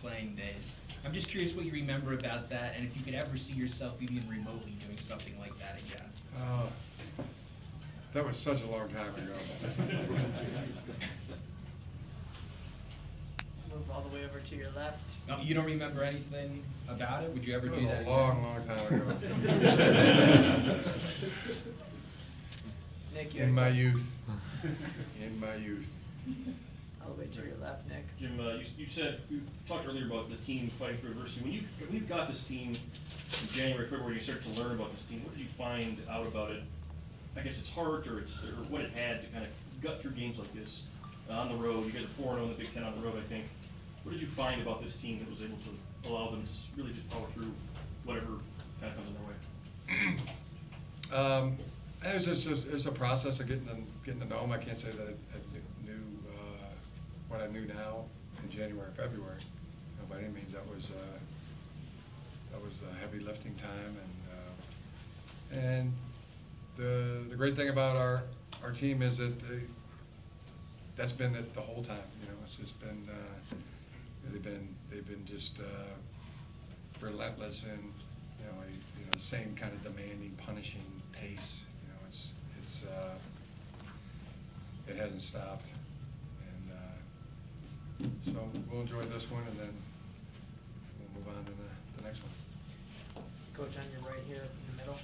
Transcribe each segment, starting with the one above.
playing days. I'm just curious what you remember about that, and if you could ever see yourself even remotely doing something like that again. That was such a long time ago. Move all the way over to your left. No, you don't remember anything about it? Would you ever do that? A long time ago. Nick, In my youth. In my youth. All the way to your left, Nick. Jim, you talked earlier about the team fighting through adversity. When you got this team in January, February, you started to learn about this team. What did you find out about it? I guess its heart or what it had to kind of gut through games like this on the road. You guys are 4-0 in the Big Ten on the road, I think. What did you find about this team that was able to allow them to really just power through whatever kind of comes in their way? It was a process of getting to know them. I can't say that I knew what I knew now in January, February. By any means, that was a heavy lifting time, and the great thing about our team is that that's been it the whole time. It's just been they've been just relentless in the same kind of demanding, punishing pace. It hasn't stopped, and so we'll enjoy this one, and then we'll move on to the next one. Coach, on your right here in the middle.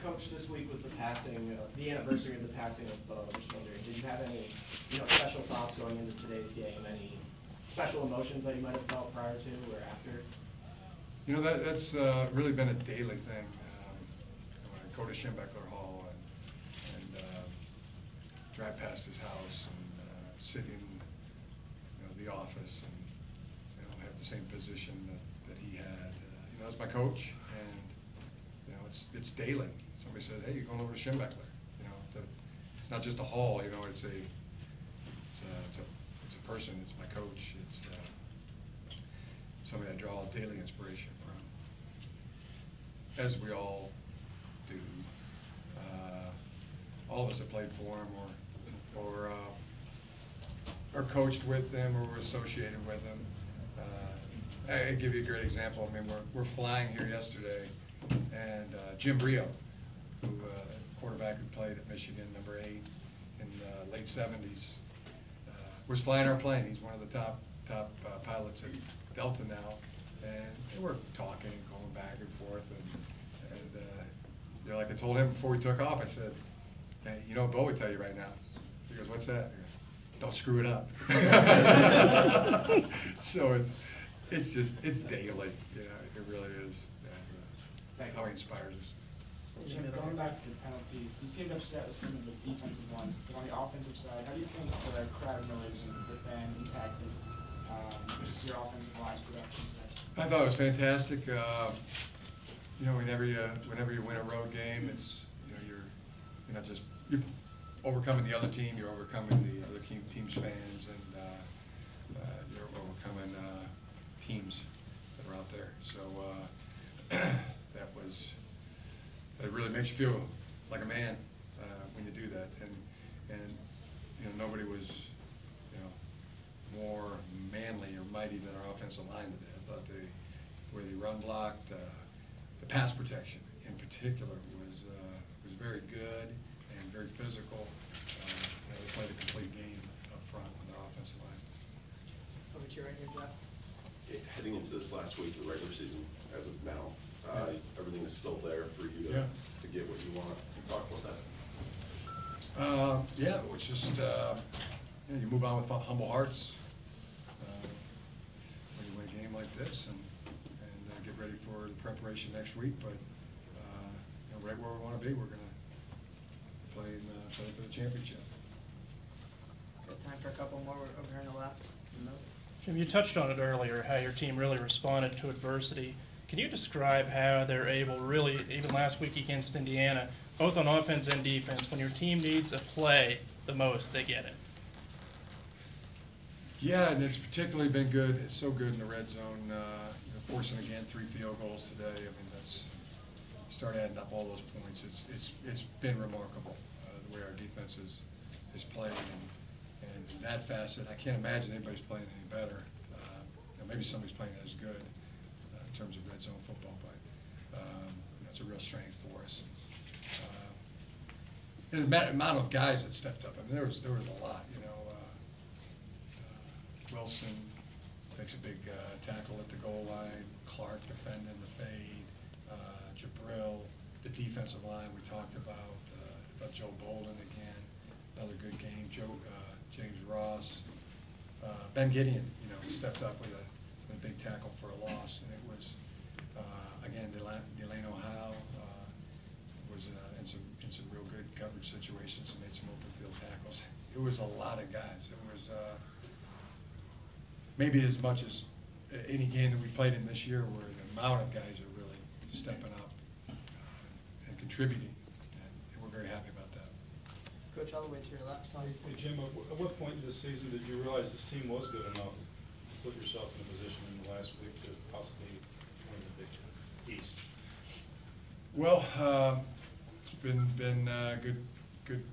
Coach, this week with the passing, the anniversary of the passing of just wondering, did you have any, special thoughts going into today's game? Any special emotions that you might have felt prior to or after? That's really been a daily thing. When I go to Schembeckler Hall and drive past his house and sit in the office and have the same position that he had. That's my coach, and it's daily. Somebody says, "Hey, you're going over to Schembeckler." It's not just a hall. It's a person. It's my coach. It's somebody I draw daily inspiration from, as we all do. All of us have played for him or are coached with them or were associated with them. I'll give you a great example. I mean, we're flying here yesterday, and Jim Brio, who quarterback who played at Michigan, number 8 in the late 70s, was flying our plane. He's one of the top pilots at Delta now, and we're talking, going back and forth, and like I told him before we took off, I said, "Hey, what Bo would tell you right now?" He goes, "What's that?" I go, "Don't screw it up." So it's daily. It really is. How he inspires us. Jim, going back to the penalties, you seemed upset with some of the defensive ones, but on the offensive side, how do you think the crowd noise and the fans impacted just your offensive line's production today? I thought it was fantastic. Whenever you win a road game, it's you're overcoming the other team, you're overcoming the other team's fans, and you're overcoming teams that are out there. So it really makes you feel like a man when you do that, and nobody was more manly or mighty than our offensive line today. I thought where they run blocked, the pass protection in particular was very good and very physical. They played a complete game up front on their offensive line. Over to your right here, Jeff. Heading into this last week, the regular season, as of now, everything is still there for you to get what you want. Can you talk about that? Yeah, it was just you move on with humble hearts when you win a game like this, and get ready for the preparation next week. But right where we want to be, we're going to play for the championship. Got time for a couple more over here on the left. Jim, you touched on it earlier, how your team really responded to adversity. Can you describe how they're able, really, even last week against Indiana, both on offense and defense, when your team needs a play the most, they get it? Yeah, and it's particularly been good. It's so good in the red zone. Forcing again 3 field goals today. I mean, start adding up all those points. It's been remarkable the way our defense is playing, and in that facet, I can't imagine anybody's playing any better. maybe somebody's playing as good in terms of red zone football, but it's a real strength for us. And the amount of guys that stepped up, I mean, there was a lot, you know. Wilson makes a big tackle at the goal line. Clark defending the fade. Jabril, the defensive line we talked about. Joe Bolden again, another good game. James Ross. Ben Gideon, you know, stepped up with a big tackle for a loss, and it was again Delano Howe was in some real good coverage situations and made some open field tackles. It was a lot of guys. It was maybe as much as any game that we played in this year, where the amount of guys are really stepping up and contributing, and we're very happy about that. Coach, all the way to your left, Tom. Hey, Jim, at what point in this season did you realize this team was good enough to put yourself in a position in the last week to possibly win the Big East? Well, it's been good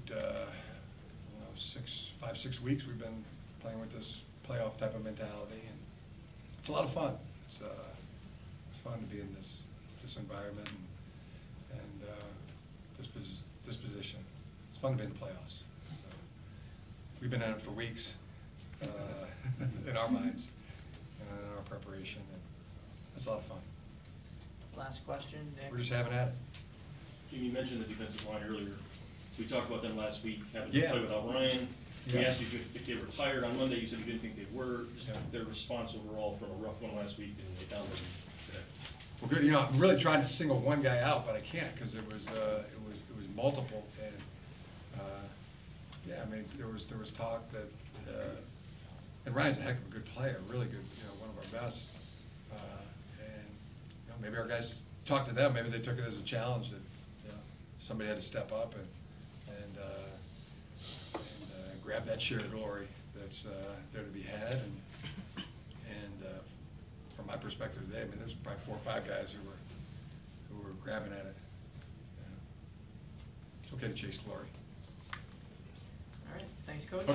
5-6 weeks we've been playing with this playoff type of mentality, and it's a lot of fun. It's fun to be in this environment and this position. It's fun to be in the playoffs. So we've been at it for weeks in our minds and in our preparation, and it's a lot of fun. Last question, Nick. We're just having at it. Jim, you mentioned the defensive line earlier. We talked about them last week, having Yeah. to play without Ryan. We Yeah. asked you if they were tired on Monday. You said you didn't think they were. Just Yeah. their response overall from a rough one last week, and they downloaded today. Well, good. You know, I'm really trying to single one guy out, but I can't because it was multiple. And yeah, I mean, there was talk that and Ryan's a heck of a good player, really good. You know, one of our best. And you know, maybe our guys talked to them. Maybe they took it as a challenge that somebody had to step up and grab that share of glory that's there to be had. And from my perspective today, I mean, there's probably 4 or 5 guys who were grabbing at it. It's okay to chase glory. All right, thanks, Coach.